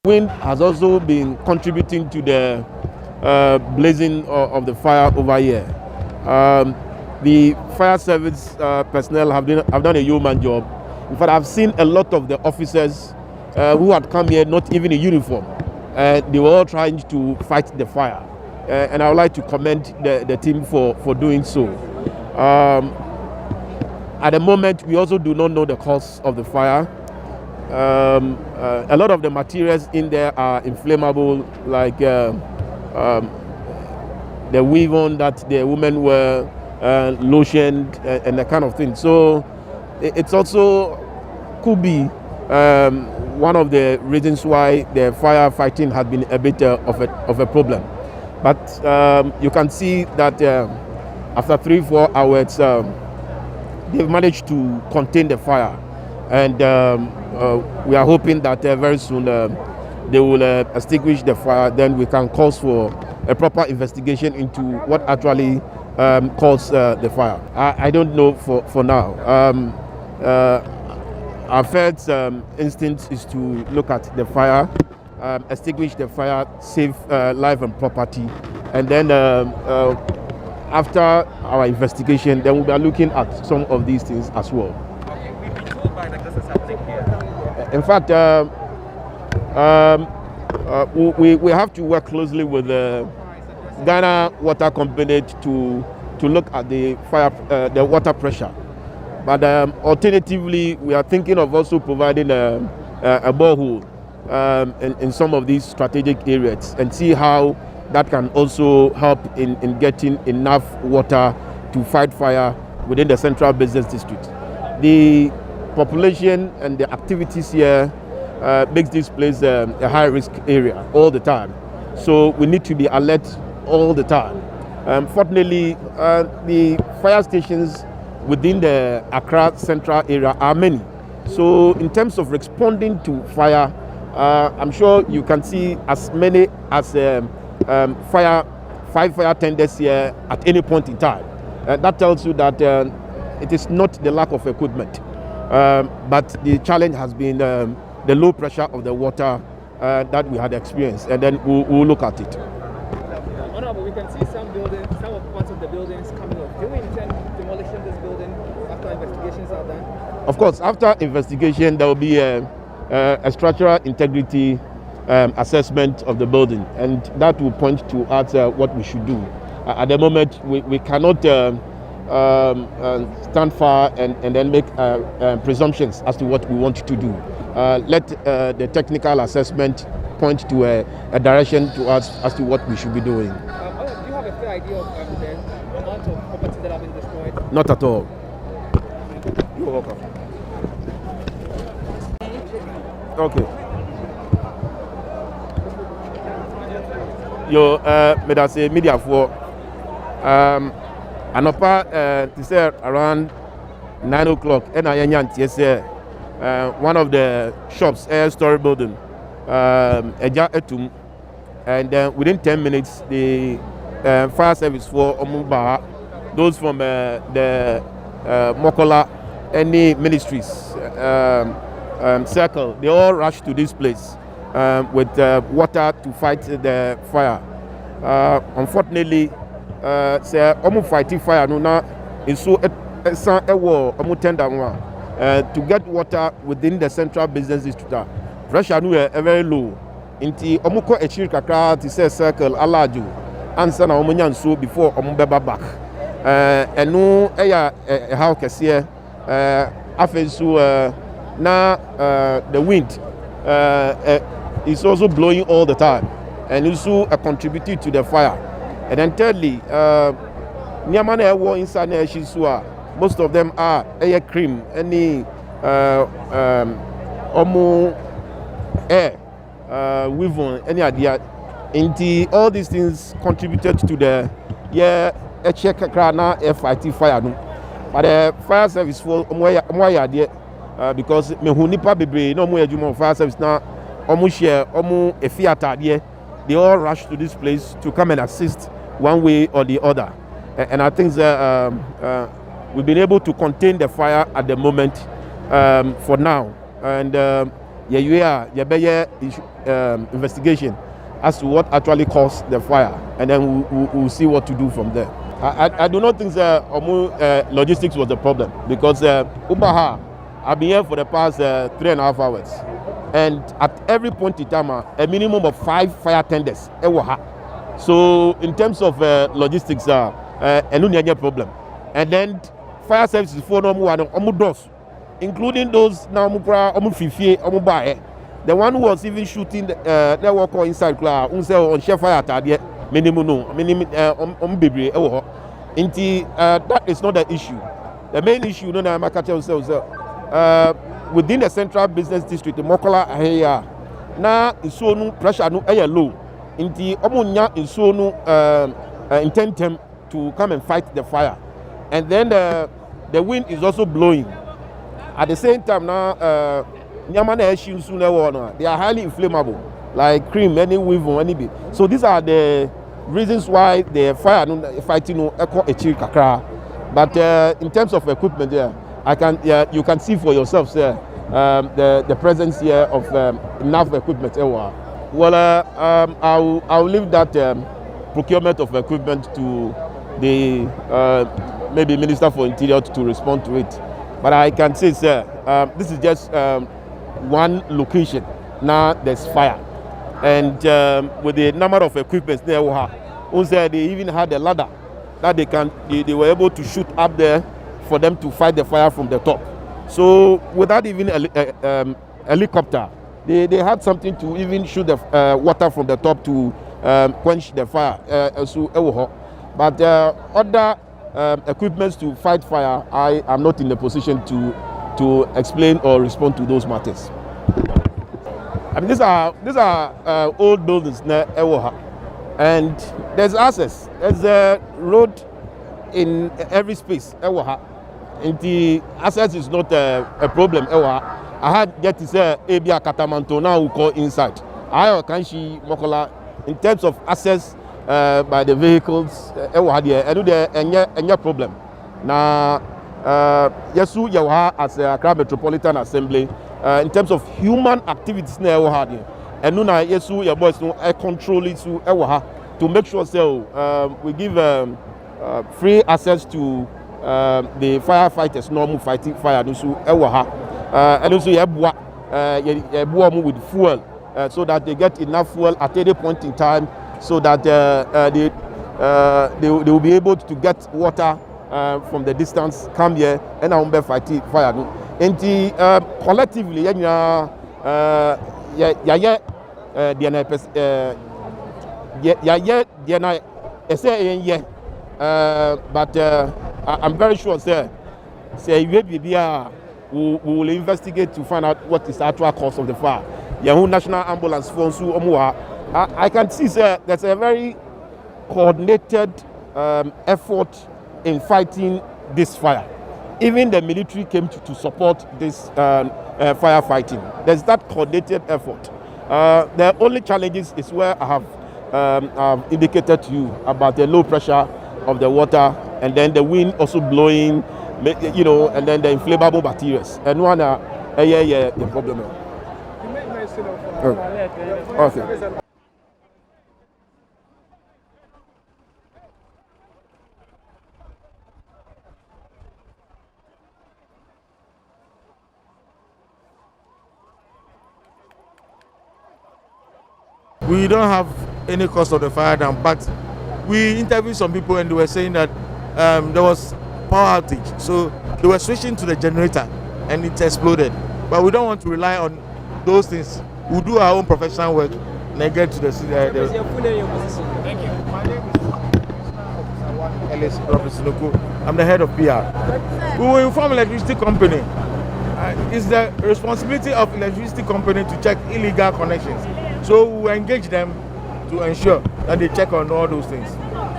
Wind has also been contributing to the blazing of the fire over here. The fire service personnel have done a yeoman job. In fact, I've seen a lot of the officers who had come here not even in uniform. They were all trying to fight the fire. And I would like to commend the team for doing so. At the moment, we also do not know the cause of the fire. A lot of the materials in there are inflammable, like the weave on that the women were lotioned and that kind of thing. So it's also could be one of the reasons why the firefighting has been a bit of a problem. But you can see that after 3-4 hours, they've managed to contain the fire. And we are hoping that very soon they will extinguish the fire. Then we can call for a proper investigation into what actually caused the fire. I don't know for now. Our first instinct is to look at the fire, extinguish the fire, save life and property, and then after our investigation, then we'll be looking at some of these things as well. Okay, we've been told by this is happening here. In fact, we have to work closely with the Ghana Water Company to look at the fire, the water pressure. But alternatively, we are thinking of also providing a borehole in some of these strategic areas and see how that can also help in getting enough water to fight fire within the central business district. The population and the activities here makes this place a high-risk area all the time. So we need to be alert all the time. Fortunately, the fire stations within the Accra central area are many. So in terms of responding to fire, I'm sure you can see as many as 5 fire tenders here at any point in time. That tells you that it is not the lack of equipment, but the challenge has been the low pressure of the water that we had experienced, and then we'll look at it. Honorable, we can see some buildings, some of parts of the buildings coming up. Do we intend demolishing this building after investigations are done? Of course, after investigation, there will be a structural integrity assessment of the building, and that will point to us what we should do. At the moment, we cannot stand far and then make presumptions as to what we want to do. Let the technical assessment point to a direction to us as to what we should be doing. Do you have a fair idea of the amount of property that have been destroyed? Not at all. You're welcome. Okay. Yo, me da say media for anopa to say around 9 o'clock. And I say one of the shops, story building, eja etum, and within 10 minutes the fire service for Omumba, those from the Makola, any ministries circle, they all rush to this place with water to fight the fire. Unfortunately, say fighting fire no na so ewo tender one to get water within the central business district. Pressure no very low. Inti ko echiri kakra to say circle alaju answer na nya nso before beba back. Eno eya how kese afensu na the wind is also blowing all the time, and also contributed to the fire. And then thirdly, Niamana war inside the Shisua, most of them are air cream, any air, weave, any idea. All these things contributed to the a check na fighting fire. But the fire service for because me hu nipa bebre no mo adwuma fire service na omo share omo efiata de they all rush to this place to come and assist one way or the other, and I think that we've been able to contain the fire at the moment for now, and investigation as to what actually caused the fire, and then we'll see what to do from there. I do not think that logistics was the problem, because Ubaha, I've been here for the past 3.5 hours, and at every point in time, a minimum of 5 fire tenders. So in terms of logistics, no problem. And then fire services for doors, including those now the one who was even shooting the worker inside class, on share fire minimum that is not the issue. The main issue, within the central business district, the Makola area, now pressure no low. Inti omunya insuo intend them to come and fight the fire, and then the wind is also blowing. At the same time now, they are highly inflammable, like cream, any weave or any bit. So these are the reasons why the fire fighting kakra. But in terms of equipment, you can see for yourselves the presence here of enough equipment. Well, I'll leave that procurement of equipment to the maybe Minister for Interior to respond to it. But I can say, sir, this is just one location. Now there's fire, and with the number of equipment there, they even had a ladder that they were able to shoot up there for them to fight the fire from the top. So without even a helicopter, they had something to even shoot the water from the top to quench the fire. But other equipments to fight fire, I am not in the position to explain or respond to those matters. I mean, these are old buildings near Ewoha, and there's access. There's a road in every space. Ewoha, and the access is not a problem. Ewoha, I had yet to say Abia Katamanto now we call inside. I can see Makola in terms of access by the vehicles. Ewoha there, I do there any problem. Now, Yesu Yawa as a Accra Metropolitan Assembly. In terms of human activities na ewo ha there, and now Yesu your boys no control it to make sure we give free access to the firefighters normal fighting fire no so ewo ha, and also yeboa with fuel so that they get enough fuel at any point in time, so that they will be able to get water from the distance, come here and I won't fight fire no. And collectively, but I'm very sure, sir, we will investigate to find out what is the actual cause of the fire. Yahoo National Ambulance Force, I can see, sir, there's a very coordinated effort in fighting this fire. Even the military came to support this firefighting. There's that coordinated effort. The only challenges is where I have indicated to you about the low pressure of the water, and then the wind also blowing, and then the inflammable materials. And one, the problem. You made mention of okay. We don't have any cause of the fire down, but we interviewed some people and they were saying that there was power outage, so they were switching to the generator and it exploded. But we don't want to rely on those things. We'll do our own professional work and then get to the city. Thank you. My name is Professor Noko. I'm the head of PR. We will inform electricity company. It's the responsibility of electricity company to check illegal connections. So we engage them to ensure that they check on all those things.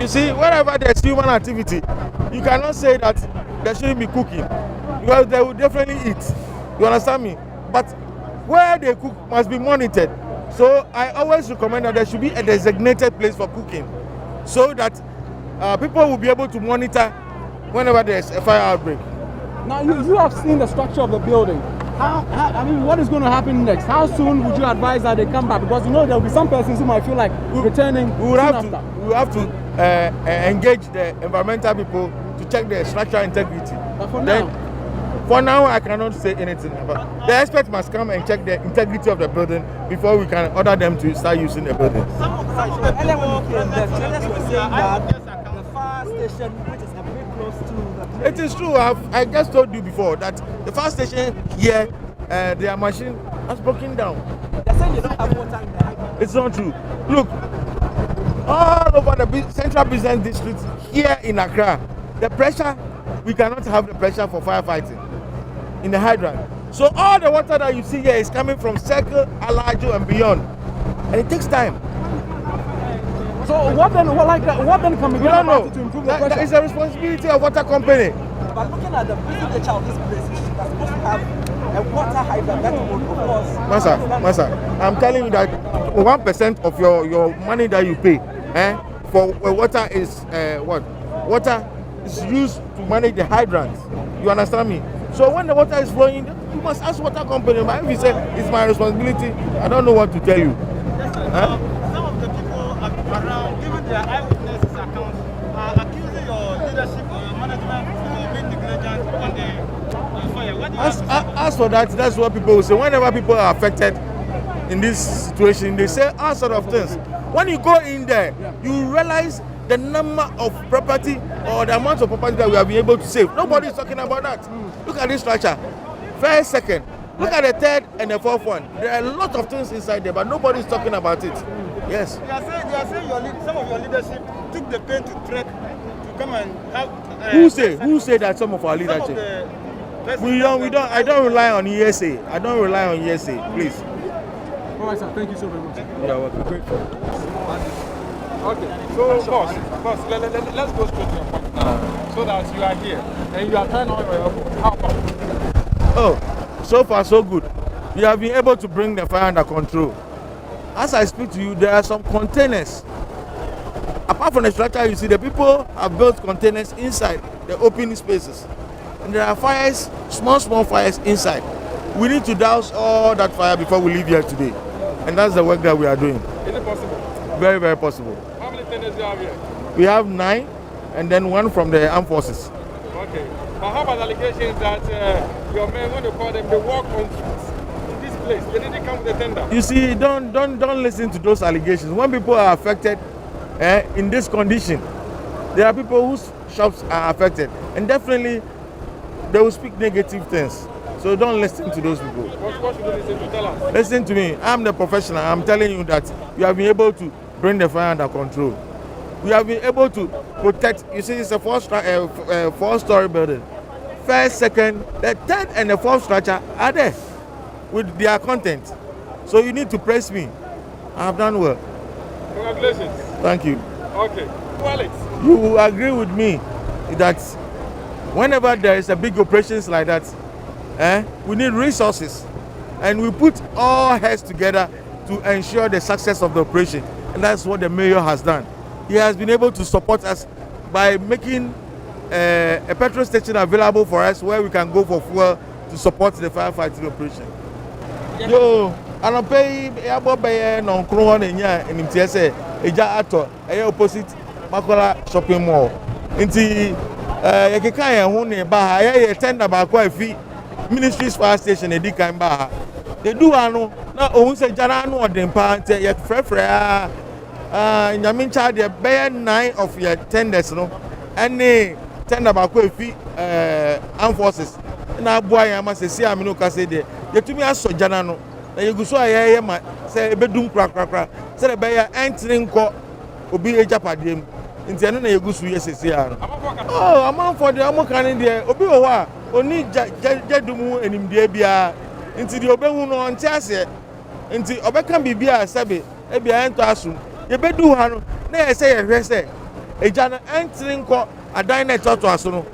You see, wherever there's human activity, you cannot say that there shouldn't be cooking, because they will definitely eat. You understand me? But where they cook must be monitored. So I always recommend that there should be a designated place for cooking, so that people will be able to monitor whenever there's a fire outbreak. Now you have seen the structure of the building. I mean, what is going to happen next? How soon would you advise that they come back? Because you know there will be some persons who might feel like returning. We will have to engage the environmental people to check the structural integrity. But for now, I cannot say anything. But the experts must come and check the integrity of the building before we can order them to start using the building. Some of the tenants were saying that the fire station, which is a bit close to the place. It is true. I just told you before that the fire station here, their machine has broken down. They're saying they don't have water in there. It's not true. Look, all over the central business district here in Accra, the pressure, we cannot have the pressure for firefighting in the hydrant. So all the water that you see here is coming from Circle, Alajo and beyond. And it takes time. So what then can be done about it to improve the pressure? That is a responsibility of water company. But looking at the visitor of this place, it's supposed to have a water hydrant that would, of course. Masa, I'm telling you that 1% of your money that you pay for water is what? Water is used to manage the hydrants. You understand me? So when the water is flowing, you must ask water company. But if you say it's my responsibility, I don't know what to tell you. Some of the people around, giving their eyewitness accounts, are accusing your leadership or your management of being negligent on the fire. What do you have to say? As for that, that's what people will say. Whenever people are affected in this situation, they say all sort of things. When you go in there, you realize the number of property or the amount of property that we have been able to save. Nobody is talking about that. Look at this structure. First, second. Look at the third and the fourth one. There are a lot of things inside there, but nobody is talking about it. Yes. They are saying some of your leadership took the pain to trek to come and help. Who say that some of our leadership? I don't rely on ESA. I don't rely on ESA. Please. All right, sir. Thank you so very much. You're welcome. Okay, so boss, let's go straight to your point now. So that you are here and you are turning on your elbow. How about it? Oh, so far so good. You have been able to bring the fire under control. As I speak to you, there are some containers. Apart from the structure, you see the people have built containers inside the open spaces. And there are fires, small fires inside. We need to douse all that fire before we leave here today. And that's the work that we are doing. Is it possible? Very, very possible. How many tenants do you have here? We have 9 and then 1 from the armed forces. Okay. But how about allegations that your men, when you call them, they walk on streets in this place? They didn't come with a tender. You see, don't listen to those allegations. When people are affected in this condition, there are people whose shops are affected. And definitely, they will speak negative things. So don't listen to those people. What should you listen to? Tell us. Listen to me. I'm the professional. I'm telling you that you have been able to bring the fire under control. We have been able to protect. You see, it's a 4-story building. First, second, the third and the fourth structure are there with their content. So you need to praise me. I have done well. Congratulations. Thank you. Okay. Wallet. You agree with me that whenever there is a big operations like that, we need resources, and we put all heads together to ensure the success of the operation. And that's what the mayor has done. He has been able to support us by making a petrol station available for us where we can go for fuel to support the firefighting operation. Yo, I don't pay non crown in MTS, opposite Makola shopping mall. Inti Yakaya Hune Baha, tender by quite fee. Ministries fire station edi kan ba they do ano na ohun se jana no odin pa ye frefre nyamin cha de be 9 of your tenders no any tender ba ko efi armed forces na aboa yan ma se si amino ka se de yetumi aso jana no na yeguso aye ma se ebedum krakrakra se de be ya entry nko obi ejapade mu nti eno na yeguso yesese ya no oh amount for the amokan de obi wo a oni jadumu enimdie bia nti di obehu no nti ase nti obeka bibia sebe e bia ento asu ye bedu ha no na ye se ye hwese eja no entri nko adan na toto aso no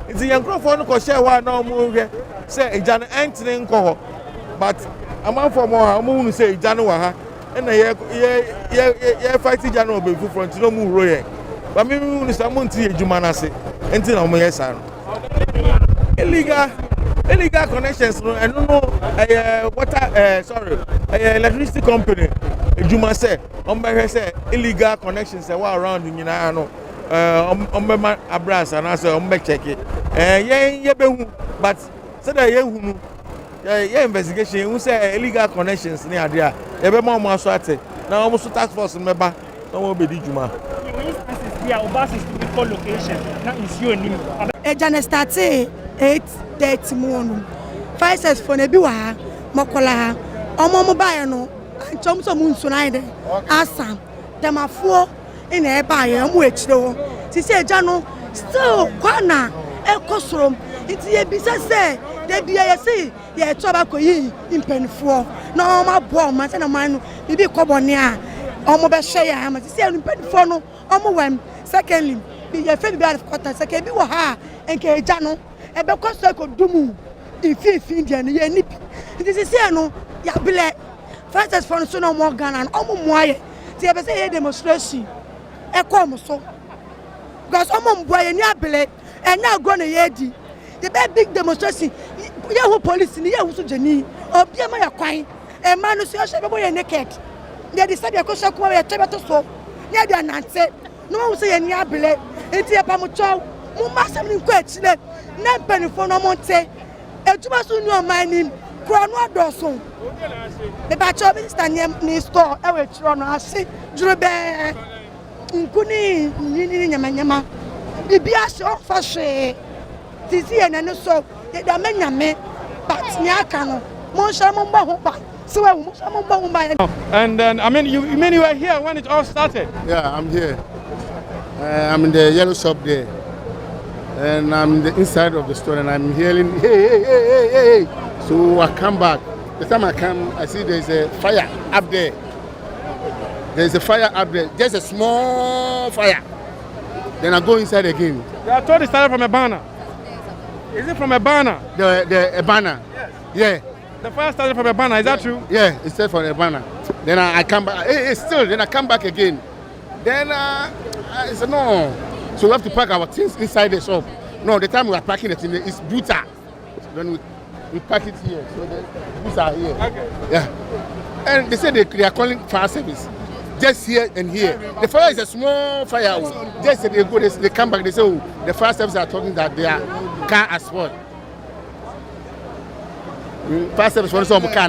nti ye nkrofo no ko share wa na omu hwe se eja no entri nko ho but amanfo mo ha omu hu se eja no wa ha na ye fight eja no obefu front no mu huro ye ba mi hu ni samu nti ejuma na se nti na omu ye sa no illegal illegal connections and no water electricity company Juma say say illegal connections around nyina no ombema abras and as check it ye behu but say that ye hu no investigation who say illegal connections ni ade a ye be ma so ate na almost task force member no mo be di juma here over 64 location na issue ni Ejane started 8:30 morning. 5 says for ne bi wa ha Makola ha omo ba no anchom so mu nso na ide asam demafo ina e ba ye omo echire wo sisi eja no still kwana ekosorom iti ye bi se de bia ye si ye to ba koyi impenfo na omo abo ma se na man no bibi kobone a omo be hwe ya ma sisi impenfo no omo wem secondly ye fe bi out of quarter second bi wo ha enke eja no ebe kwaso ko dumu ifi dia no ye nipi iti sisi no ya bele first for so no more Ghana and omo moaye ti ebe say demonstration e come so because omo mboaye ni abele e na go na ye di the big demonstration ye who police ni ye who so jeni obi ma ya kwan e ma no so hye bebo ye naked they decide ya ko so kuma ye tebe to so ye dia nante no wo say ye ni abele enti e pa mo chow mo masam ni ko achile na penifo no monte ejuma so ni o mani kro no adoso me ba cho minister ni store e we chiro no ase juro be nkuni ni nyama bibi ase o fa hwe tisi ene no so ye da manyame but ni aka no mo sha mo mba ho ba so we mo sha mo mba ho ba. And then I mean you were here when it all started. Yeah, I'm here. I'm in the yellow shop there. And I'm in the inside of the store and I'm hearing hey. So I come back. The time I come, I see there's a fire up there. There's a fire up there, just a small fire. Then I go inside again. I thought it started from a banner. Is it from a banner? A banner. Yes. Yeah. The fire started from a banner, is that true? Yeah, it started from a banner. Then I come back. Then I come back again. Then I said no. So we have to pack our things inside the shop. No, the time we are packing it in there, it's brutal. Then we pack it here. So the boots are here. Okay. Yeah. And they said they are calling fire service. Just here and here. The fire is a small fire. Just they go, they come back, they say, oh, the fire service are talking that their car has spoiled. Fire service for some car.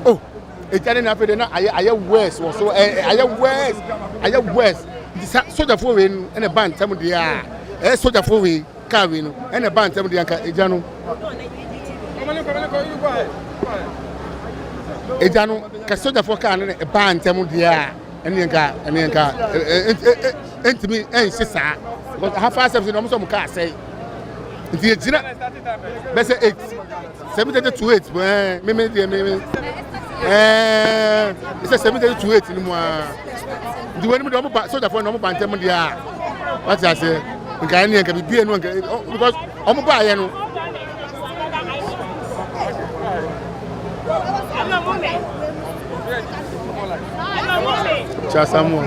Oh, it didn't happen. I am worse. Also, I am worse. Soldier for win and a band, tell me the air. Soldier for we carrying and a band, tell me the Ejano. Ejano, Casoda for can a band, tell me the air. And then car, and to me, and sister. But how fast have you almost some car say? Best 8, 7 to 8, maybe. It's a 7 to 8 anymore. Do any more so that for no bantam dia. What I say, Ghanaian can be no because I'm buy no. Chasamwa.